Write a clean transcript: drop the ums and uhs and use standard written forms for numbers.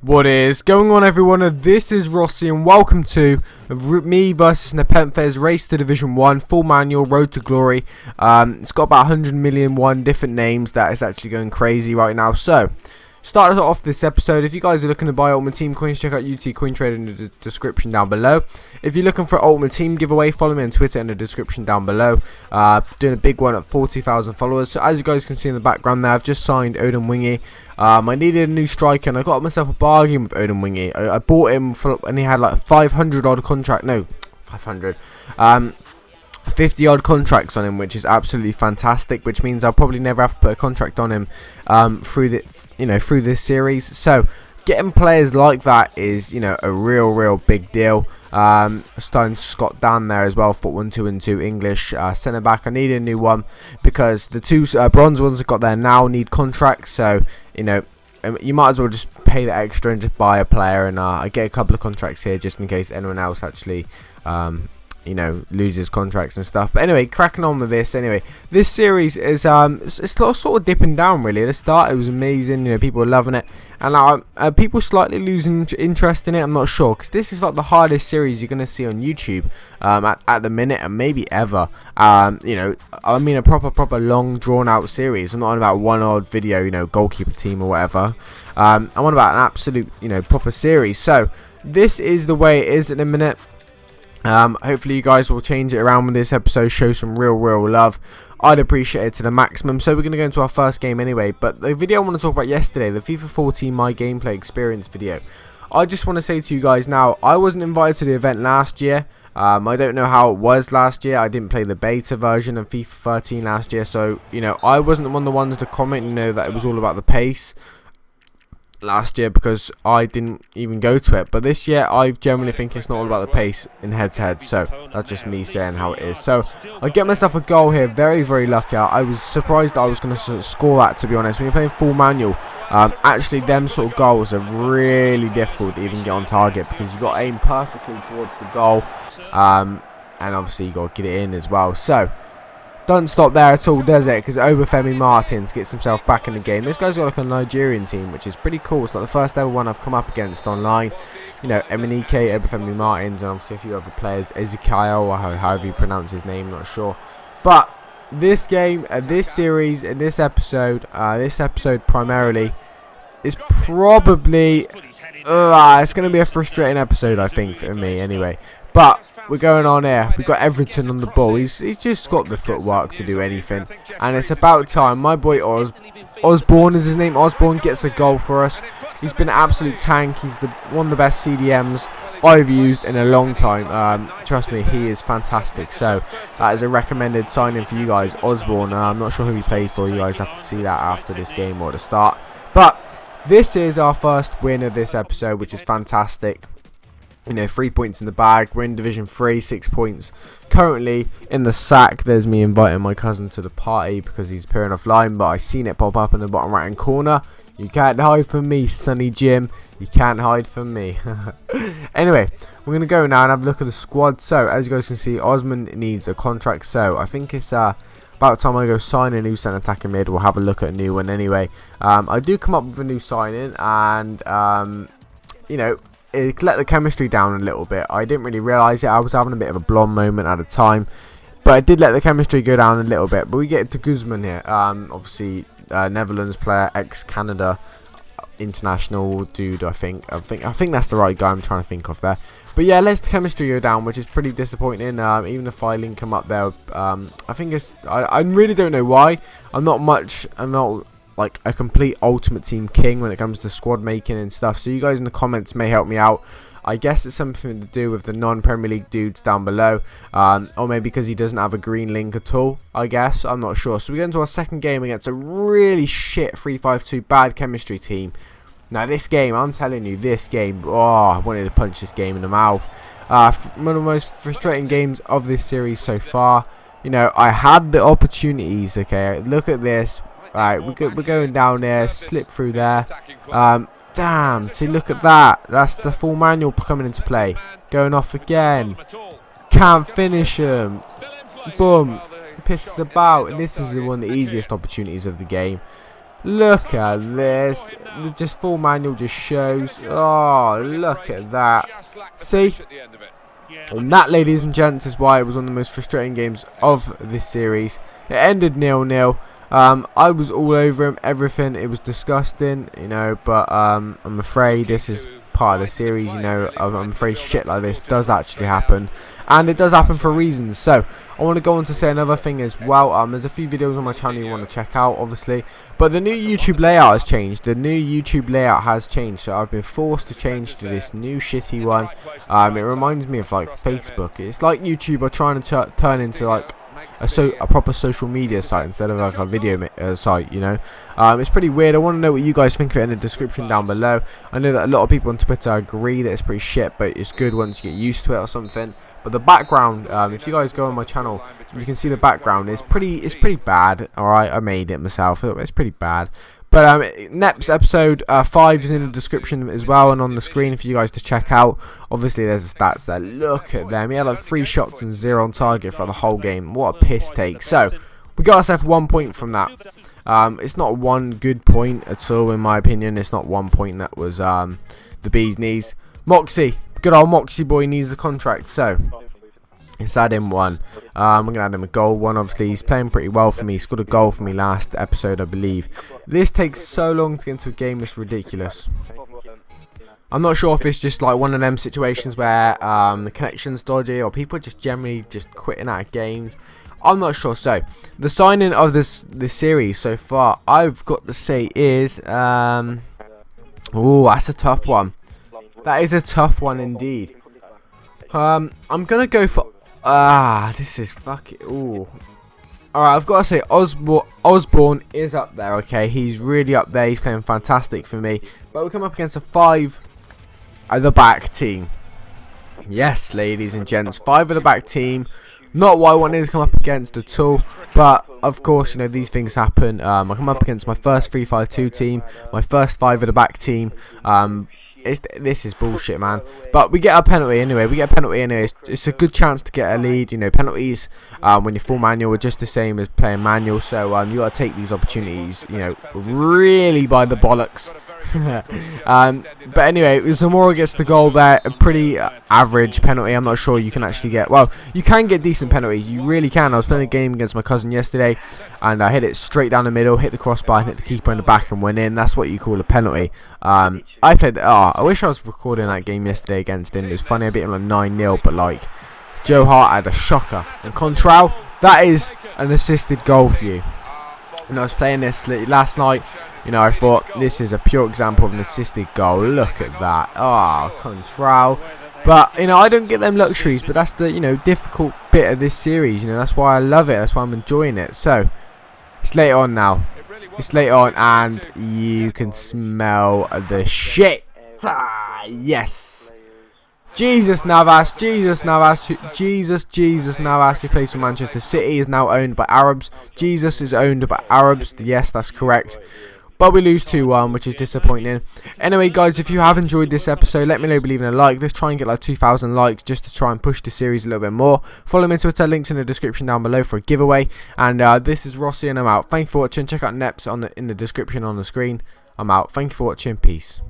What is going on, everyone? This is Rossi and welcome to me versus NepentheZ Race to Division 1 full manual Road to Glory. It's got about 100 million different names. That is actually going crazy right now. So starting off this episode, if you guys are looking to buy Ultimate Team coins, check out UT Coin Trader in the description down below. If you're looking for Ultimate Team giveaway, follow me on Twitter in the description down below. Doing a big one at 40,000 followers. So as you guys can see in the background there, I've just signed Odin Wingy. I needed a new striker and I got myself a bargain with Odin Wingy. I bought him for, and he had like 500 odd contract, no, 500, 50 odd contracts on him, which is absolutely fantastic, which means I'll probably never have to put a contract on him through this series. So getting players like that is, a real big deal. Starting Scott down there as well, foot 1, 2 and 2 English centre back. I need a new one because the two bronze ones I've got there now need contracts, so you might as well just pay the extra and just buy a player, and I get a couple of contracts here just in case anyone else actually loses contracts and stuff. But anyway, cracking on with this. Anyway, this series is it's sort of dipping down really. At the start it was amazing, people were loving it, and now people slightly losing interest in it. I'm not sure, because this is like the hardest series you're going to see on YouTube at the minute, and maybe ever. I mean a proper long drawn out series. I'm not on about one odd video, goalkeeper team or whatever. I'm on about an absolute proper series. So this is the way it is at the minute. Hopefully you guys will change it around with this episode, show some real love. I'd appreciate it to the maximum. So we're going to go into our first game anyway, but the video I want to talk about yesterday, the FIFA 14 my gameplay experience video, I just want to say to you guys now, I wasn't invited to the event last year. I don't know how it was last year. I didn't play the beta version of FIFA 13 last year, so I wasn't one of the ones to comment that it was all about the pace last year, because I didn't even go to it. But this year I generally think it's not all about the pace in head-to-head, so that's just me saying how it is. So I get myself a goal here, very lucky. I was surprised that I was going to score that, to be honest. When you're playing full manual, actually them sort of goals are really difficult to even get on target, because you've got to aim perfectly towards the goal, and obviously you got to get it in as well. So doesn't stop there at all, does it? Because Obafemi Martins gets himself back in the game. This guy's got like a Nigerian team, which is pretty cool. It's like the first ever one I've come up against online. Emenike, Obafemi Martins, and obviously a few other players, Ezekiel, or however you pronounce his name, not sure. But this game, this series, and this episode primarily, is probably it's going to be a frustrating episode, I think, for me anyway. But we're going on here. We've got Everton on the ball. He's just got the footwork to do anything. And it's about time. My boy Osborne is his name. Osborne gets a goal for us. He's been an absolute tank. He's one of the best CDMs I've used in a long time. Trust me, he is fantastic. So that is a recommended signing for you guys, Osborne. I'm not sure who he plays for. You guys have to see that after this game or the start. But this is our first win of this episode, which is fantastic. 3 points in the bag. We're in Division 3, 6 points currently in the sack. There's me inviting my cousin to the party because he's appearing offline, but I seen it pop up in the bottom right hand corner. You can't hide from me, Sonny Jim. You can't hide from me. Anyway, we're going to go now and have a look at the squad. So as you guys can see, Osman needs a contract, so I think it's about time I go sign a new centre attacking mid. We'll have a look at a new one anyway. I do come up with a new signing, and it let the chemistry down a little bit. I didn't really realise it. I was having a bit of a blonde moment at the time, but it did let the chemistry go down a little bit. But we get to Guzman here. Obviously, Netherlands player, ex-Canada international dude. I think that's the right guy I'm trying to think of there. But yeah, lets the chemistry go down, which is pretty disappointing. Even if I link him up there, I think it's. I really don't know why. I'm not like a complete ultimate team king when it comes to squad making and stuff, so you guys in the comments may help me out. I guess it's something to do with the non-Premier League dudes down below, or maybe because he doesn't have a green link at all, I guess. I'm not sure. So we go into our second game against a really shit 3-5-2 bad chemistry team. Now this game, I'm telling you, I wanted to punch this game in the mouth. One of the most frustrating games of this series so far. I had the opportunities, okay, look at this. Right, we're going down there, slip through there. Damn, see, look at that. That's the full manual coming into play. Going off again. Can't finish him. Boom. Pisses about. And this is one of the easiest opportunities of the game. Look at this. Just full manual just shows. Oh, look at that. See? And that, ladies and gents, is why it was one of the most frustrating games of this series. It ended 0-0. I was all over him, everything. It was disgusting, you know, but I'm afraid this is part of the series, you know. I'm afraid shit like this does actually happen, and it does happen for reasons. So I want to go on to say another thing as well. There's a few videos on my channel you want to check out, obviously, but the new YouTube layout has changed. So I've been forced to change to this new shitty one. It reminds me of like Facebook. It's like YouTube are trying to turn into like a proper social media site instead of like a video site, you know. It's pretty weird. I want to know what you guys think of it in the description down below. I know that a lot of people on Twitter agree that it's pretty shit, but it's good once you get used to it or something. But the background, if you guys go on my channel, you can see the background. It's pretty bad. All right, I made it myself. It's pretty bad. But NepentheZ episode 5 is in the description as well and on the screen for you guys to check out. Obviously, there's the stats there. Look at them. He had like 3 shots and 0 on target for the whole game. What a piss take. So, we got ourselves 1 point from that. It's not one good point at all, in my opinion. It's not 1 point that was the bee's knees. Moxie. Good old Moxie boy needs a contract. So, let's add him one. I'm going to add him a goal one. Obviously, he's playing pretty well for me. He scored a goal for me last episode, I believe. This takes so long to get into a game. It's ridiculous. I'm not sure if it's just like one of them situations where the connection's dodgy or people just generally just quitting out of games. I'm not sure. So, the signing of this series so far, I've got to say is... oh, that's a tough one. That is a tough one indeed. I'm gonna go for this is fucking alright, I've got to say Osborne is up there, okay? He's really up there, he's playing fantastic for me. But we come up against a 5 at the back team. Yes, ladies and gents, 5 at the back team. Not what I wanted to come up against at all, but of course, you know, these things happen. I come up against my first 3-5-2 team, my first 5 at the back team. This is bullshit, man. But we get a penalty anyway. It's a good chance to get a lead. You know, penalties when you're full manual are just the same as playing manual. So you got to take these opportunities, you know, really by the bollocks. But anyway, Zamora gets the goal there. A pretty average penalty. I'm not sure you can actually get. Well, you can get decent penalties. You really can. I was playing a game against my cousin yesterday, and I hit it straight down the middle, hit the crossbar, and hit the keeper in the back, and went in. That's what you call a penalty. I played. I wish I was recording that game yesterday against him. It was funny. I beat him like 9-0, but like Joe Hart had a shocker. And Contral, that is an assisted goal for you. And I was playing this last night. You know, I thought this is a pure example of an assisted goal. Look at that. Oh, Contral. But, you know, I don't get them luxuries. But that's the, you know, difficult bit of this series. You know, that's why I love it. That's why I'm enjoying it. So, it's late on now. It's late on and you can smell the shit. Yes. Jesus Navas, Jesus Navas, who plays for Manchester City, is now owned by Arabs. Jesus is owned by Arabs. Yes, that's correct. But we lose 2-1, which is disappointing. Anyway, guys, if you have enjoyed this episode, let me know by leaving a like. Let's try and get like 2,000 likes just to try and push the series a little bit more. Follow me on Twitter, links in the description down below for a giveaway. And this is Rossi, and I'm out. Thank you for watching. Check out NepentheZ in the description on the screen. I'm out. Thank you for watching. Peace.